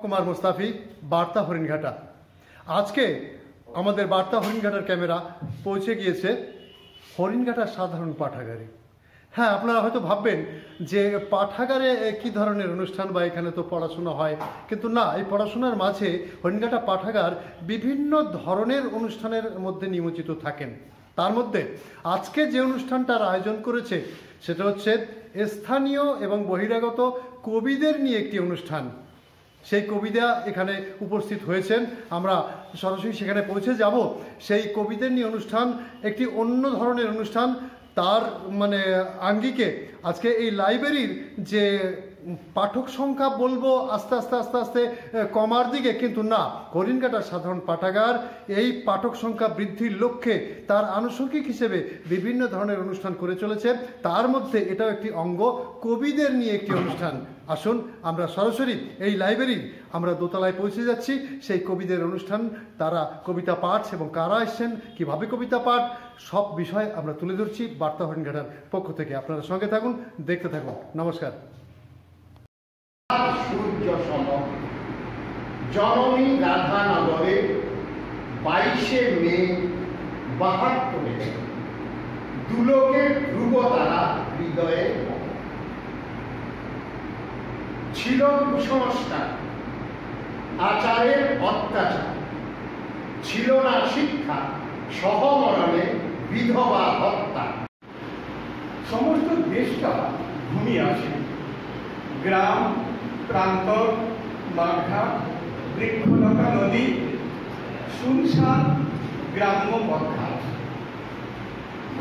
কুমার মুস্তাফি, বার্তা হরিণঘাটা। আজকে আমাদের বার্তা হরিণঘাটার ক্যামেরা পৌঁছে গিয়েছে হরিণঘাটার সাধারণ পাঠাগারে। হ্যাঁ, আপনারা হয়তো ভাববেন যে পাঠাগারে কী ধরনের অনুষ্ঠান বা এখানে তো পড়াশোনা হয়, কিন্তু না, এই পড়াশোনার মাঝে হরিণঘাটা পাঠাগার বিভিন্ন ধরনের অনুষ্ঠানের মধ্যে নিমজ্জিত থাকেন। তার মধ্যে আজকে যে অনুষ্ঠানটার আয়োজন করেছে সেটা হচ্ছে স্থানীয় এবং বহিরাগত কবিদের নিয়ে একটি অনুষ্ঠান। সেই কবিরা এখানে উপস্থিত হয়েছেন, আমরা সরাসরি সেখানে পৌঁছে যাব। সেই কবিদের নিয়ে অনুষ্ঠান একটি অন্য ধরনের অনুষ্ঠান। তার আঙ্গিকে আজকে এই লাইব্রেরির যে পাঠক সংখ্যা বলবো আস্তে আস্তে কমার দিকে, কিন্তু না, হরিণঘাটার সাধারণ পাঠাগার এই পাঠক সংখ্যা বৃদ্ধির লক্ষ্যে তার আনুষঙ্গিক হিসেবে বিভিন্ন ধরনের অনুষ্ঠান করে চলেছে। তার মধ্যে এটাও একটি অঙ্গ, কবিদের নিয়ে একটি অনুষ্ঠান। আসুন আমরা সরাসরি এই লাইব্রেরির আমরা দোতলায় পৌঁছে যাচ্ছি। সেই কবিদের অনুষ্ঠান, তারা কবিতা পাঠ এবং কারা এসছেন, কীভাবে কবিতা পাঠ, সব বিষয় আমরা তুলে ধরছি বার্তা হরিণঘাটার পক্ষ থেকে। আপনারা সঙ্গে থাকুন, দেখতে থাকুন। নমস্কার। সূর্য সম জননী রাধানগরে 22শে মে 72 দুলোকের ধ্রুব তারা হৃদয়ে ছিল কুসংস্কার, আচারের অত্যাচার, ছিল না শিক্ষা, সহমরণে বিধবা হত্যা। সমস্ত দেশটা ঘুমিয়ে আসে। গ্রাম প্রান্তর, মাঠঘাট, বৃক্ষলতা, নদী, শুনশান গ্রাম্য পথঘাট।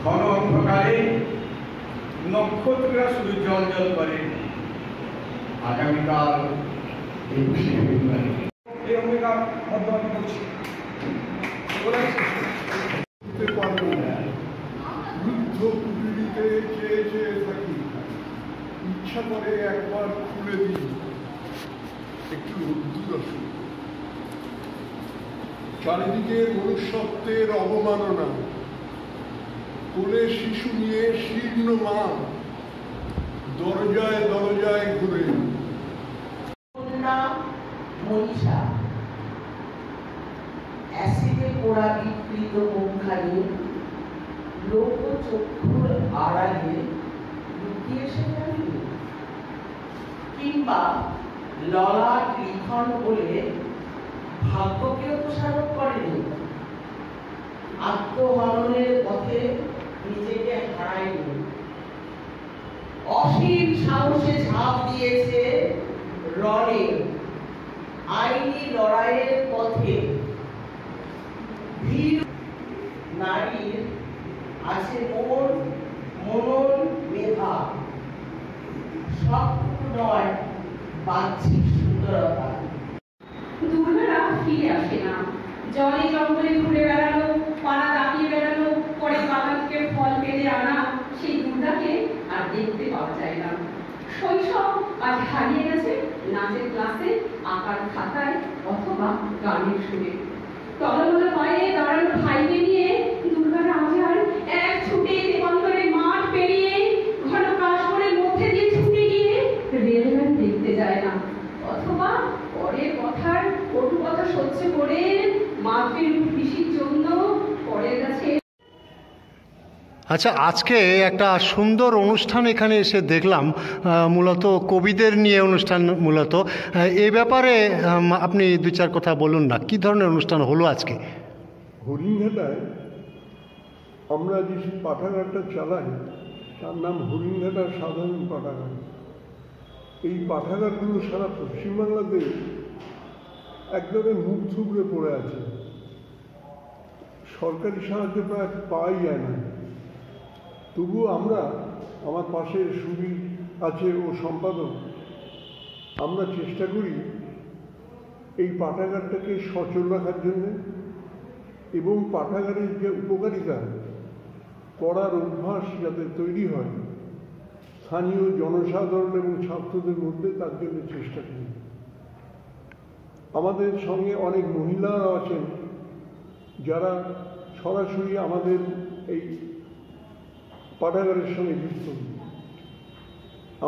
ঘন অন্ধকারে নক্ষত্ররা শুধু জল জল করে। আগামীকাল 21শে ফেব্রুয়ারি এই অঙ্গীকার মধ্যমণি করছি। রুদ্ধ কুটিরিতে চেয়ে চেয়ে থাকি, ইচ্ছা করে একবার খুলে দিই, একটু রোদ্দুর আসুক। চারিদিকে মনুষ্যত্বের অবমাননা, কোলে শিশু নিয়ে শীর্ণ মা দরজায় দরজায় ঘুরে। মনীষা অ্যাসিডে পোড়া বিকৃত মুখখানি লোকচক্ষুর আড়ালে লুকিয়ে এসে দাঁড়িয়ে, কিংবা ললাট লিখন বলে ভাগ্যকে দোষারোপ করেনি, আত্মহননের পথে নিজেকে হারায়নি, অসীম সাহসে ঝাঁপ দিয়েছে রণে, আইনি লড়াইয়ের পথে। ভীর নারীর আছে মনন মেধা, সবটুকু নয় বাহ্যিক সুন্দরতা। দুর্গারা ফিরে আসে না। জলে জঙ্গলে ঘুরে বেড়ানো, পাড়া দাপিয়ে বেড়ানো, পরে বাগান থেকে ফল পেড়ে আনা সেই দুর্গাকে আর দেখতে পাওয়া যায় না। শৈশব আজ হারিয়ে গেছে নাচের ক্লাসে, আঁকার খাতায়, অথবা গানের সুরে। টলমল পায়ে দাঁড়ানো ভাইকে নিয়ে দুর্গারা আজ আর এক ছুটে দেবান্তরে মাঠ পেরিয়ে ঘন কাশবনের মধ্যে দিয়ে ছুটে গিয়ে রেলগাড়ি দেখতে যায় না, অথবা পরের কথার কটু কথা সহ্য করে মাতৃর কৃষির জন্য পরের কাছে। আচ্ছা, আজকে একটা সুন্দর অনুষ্ঠান এখানে এসে দেখলাম, মূলত কবিদের নিয়ে অনুষ্ঠান। মূলত এই ব্যাপারে আপনি দু চার কথা বলুন না, কী ধরনের অনুষ্ঠান হলো আজকে? হরিণঘাটায় আমরা যে পাঠাগারটা চালাই তার নাম হরিণঘাটার সাধারণ পাঠাগার। এই পাঠাগারগুলো সারা পশ্চিমবাংলাতে একদমই মুখ থুবড়ে পড়ে আছে। সরকারি সাহায্য প্রায় পাওয়াই যায় না। তবুও আমরা, আমার পাশে সুবীর আছে ও সম্পাদক, আমরা চেষ্টা করি এই পাঠাগারটাকে সচল রাখার জন্য এবং পাঠাগারের যে উপকারিতা, পড়ার অভ্যাস যাতে তৈরি হয় স্থানীয় জনসাধারণ এবং ছাত্রদের মধ্যে, তার জন্য চেষ্টা করি। আমাদের সঙ্গে অনেক মহিলারা আছেন যারা সরাসরি আমাদের এই পাঠাগারের সঙ্গে যুক্ত।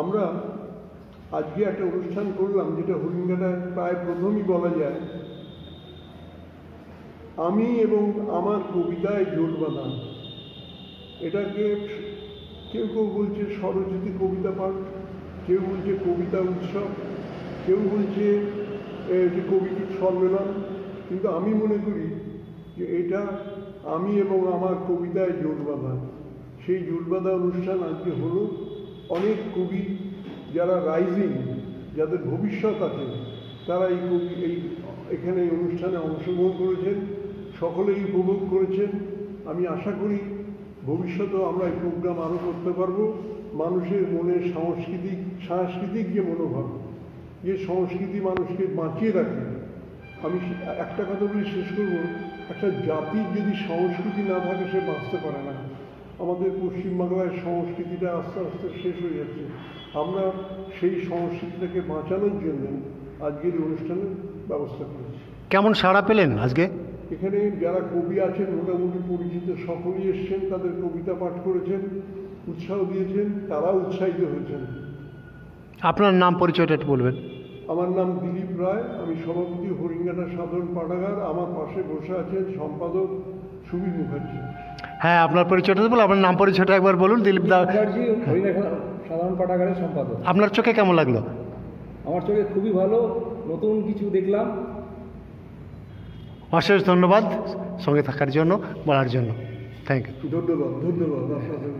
আমরা আজকে একটা অনুষ্ঠান করলাম যেটা হরিণঘাটায় প্রায় প্রথমই বলা যায় আমি এবং আমার কবিতায় জোট বাঁধা। এটাকে কেউ কেউ বলছে স্বরচিতি কবিতা পাঠ, কেউ বলছে কবিতা উৎসব, কেউ বলছে যে কবিতার সম্মেলন, কিন্তু আমি মনে করি যে এটা আমি এবং আমার কবিতায় জোট বাঁধা। সেই জোট বাঁধা অনুষ্ঠান আজকে হলো। অনেক কবি যারা রাইজিং, যাদের ভবিষ্যৎ আছে, তারা এখানে এই অনুষ্ঠানে অংশগ্রহণ করেছেন, সকলেই উপভোগ করেছেন। আমি আশা করি ভবিষ্যতেও আমরা এই প্রোগ্রাম আরও করতে পারবো। মানুষের মনে সাংস্কৃতিক যে মনোভাব, যে সংস্কৃতি মানুষকে বাঁচিয়ে রাখে। আমি একটা কথা বলে শেষ করব, একটা জাতির যদি সংস্কৃতি না থাকে সে বাঁচতে পারে না। আমাদের পশ্চিমবাংলায় সংস্কৃতিটা আস্তে আস্তে শেষ হয়ে যাচ্ছে। আমরা সেই সংস্কৃতিটাকে বাঁচানোর জন্য আজকের অনুষ্ঠানের ব্যবস্থা করেছি। কেমন সাড়া পেলেন আজকে? এখানে যারা কবি আছেন মোটামুটি পরিচিত সকলেই এসছেন, তাদের কবিতা পাঠ করেছেন, উৎসাহ দিয়েছেন, তারাও উৎসাহিত হয়েছেন। আপনার নাম পরিচয়টা একটু বলবেন। আমার নাম দিলীপ রায়, আমি সভাপতি হরিণঘাটা সাধারণ পাঠাগার। আমার পাশে বসে আছেন সম্পাদক সুবীর মুখার্জি। হ্যাঁ, আপনার পরিচয়টা বলুন, আপনার নাম পরিচয়টা একবার বলুন। দিলীপ দা, হরিণঘাটা সাধারণ পাঠাগারের সম্পাদক। আপনার চোখে কেমন লাগলো? আমার চোখে খুবই ভালো, নতুন কিছু দেখলাম। অশেষ ধন্যবাদ সঙ্গে থাকার জন্য, বলার জন্য। Thank you. ধন্যবাদ। আপনাদের